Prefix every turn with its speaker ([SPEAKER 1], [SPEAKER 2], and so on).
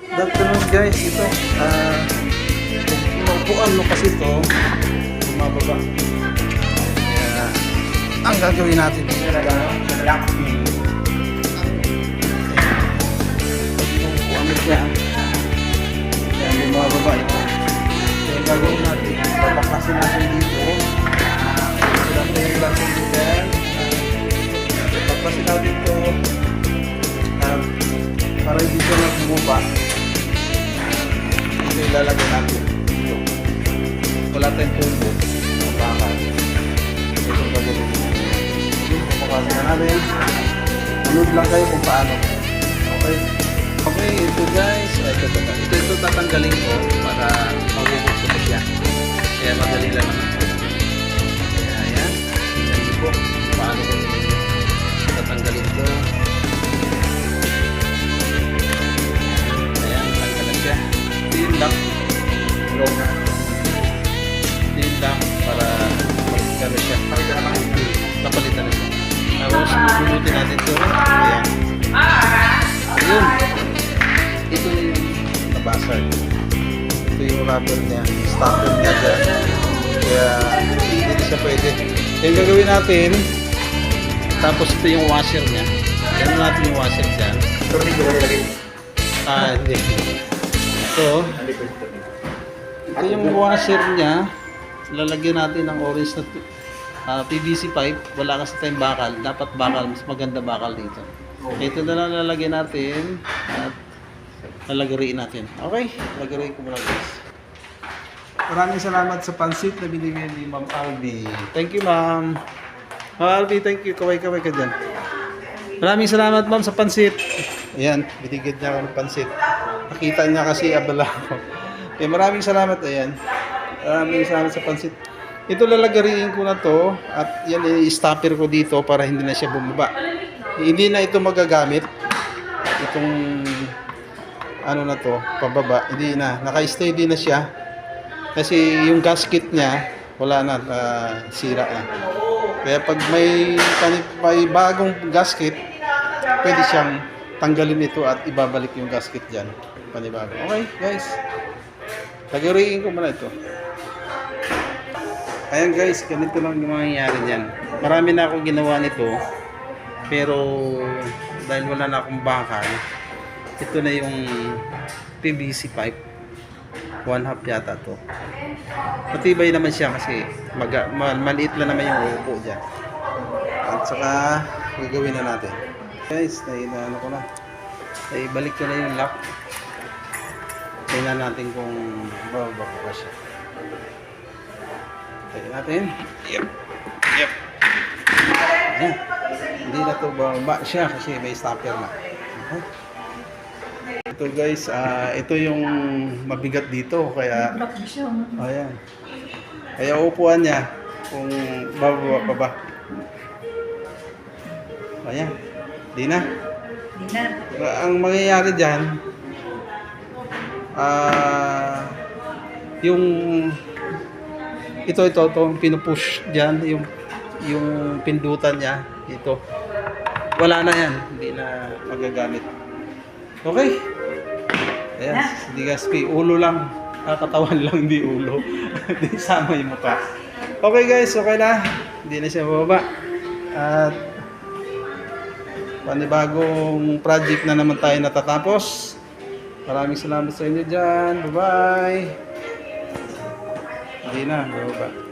[SPEAKER 1] Good afternoon guys, ito maupuan mo kasi ito bumababa. Kaya ang gagawin natin dito maupuan mo siya. Kaya bumababa ito. Kaya ang gagawin natin, papaklasin natin dito. Sila po yung klasin dito yan. Papaklasin natin ito para hindi siya bumaba. Ito ilalagay natin dito. Wala tayong pumbo o bakal. Ito ang gagawin. Papakasin na natin. Manood lang kayo kung paano. Okay. Okay, ito guys. Ito tatanggalin ko para magugusto ko siya. Kaya madali lang naman. Kaya yan. Tingnan ko paano ko tatanggalin ko. Din lang para magkano siya napalitan na siya. Tapos bunutin natin ito. Ayan. Ayun. Ito yung nabasag. Ito yung rubber niya, stopper niya dyan. Kaya hindi siya pwede. Yung gagawin natin, tapos ito yung washer niya. Gano'n natin yung washer dyan. Hindi. Ito yung washer niya. Lalagyan natin ng orange na PVC pipe. Wala kasi tayong bakal. Dapat bakal. Mas maganda bakal dito. Ito na lang lalagyan natin. At lalagariin natin. Okay? Lalagariin ko muna guys. Maraming salamat sa pansit na binigyan ni Ma'am Albi. Thank you Ma'am. Ma'am Albi, thank you. Kaway-kaway ka dyan. Maraming salamat Ma'am sa pansit. Ayan, binigyan niya ako ng pansit. Nakita niya kasi abala ako. Okay, maraming salamat. Ayan. Maraming salamat sa pansit. Ito lalagariin ko na to at yan i-stopper ko dito para hindi na siya bumaba. Hindi na ito magagamit. Itong ano na to, pababa. Hindi na. Naka-steady na siya. Kasi yung gasket niya wala na, sira na. Kaya pag may bagong gasket, pwede siyang tanggalin ito at ibabalik yung gasket dyan. Panibago. Okay, guys. Lagariin ko muna ito. Ayan guys, ganito lang yung mangyayari dyan. Marami na akong ginawa nito. Pero dahil wala na akong bakal, ito na yung PVC pipe. 1/2 yata to. Matibay naman siya kasi maliit lang naman yung upo dyan. At saka gagawin na natin. Guys, ano ko na. Ibalik ko na yung lock. Tingnan natin kung bababa pa siya. Tingnan natin. Yep. Ayan. Hindi na ito bababa siya kasi may stopper na. Okay. Ito guys, ito yung mabigat dito. Kaya, ayan. Kaya upuan niya kung bababa pa ba. Ayan. Di na. Ang mangyayari dyan, yung ito pinupush dyan, yung pindutan niya, ito. Wala na yan. Hindi na magagamit. Okay. Ayan. Hindi gaspi. Ulo lang. Katawan lang, di ulo. Hindi sama yung mukha. Okay guys, okay na. Hindi na siya bababa. At panibagong project na naman tayo natatapos. Maraming salamat sa inyo dyan. Bye-bye. Hindi na, bye-bye.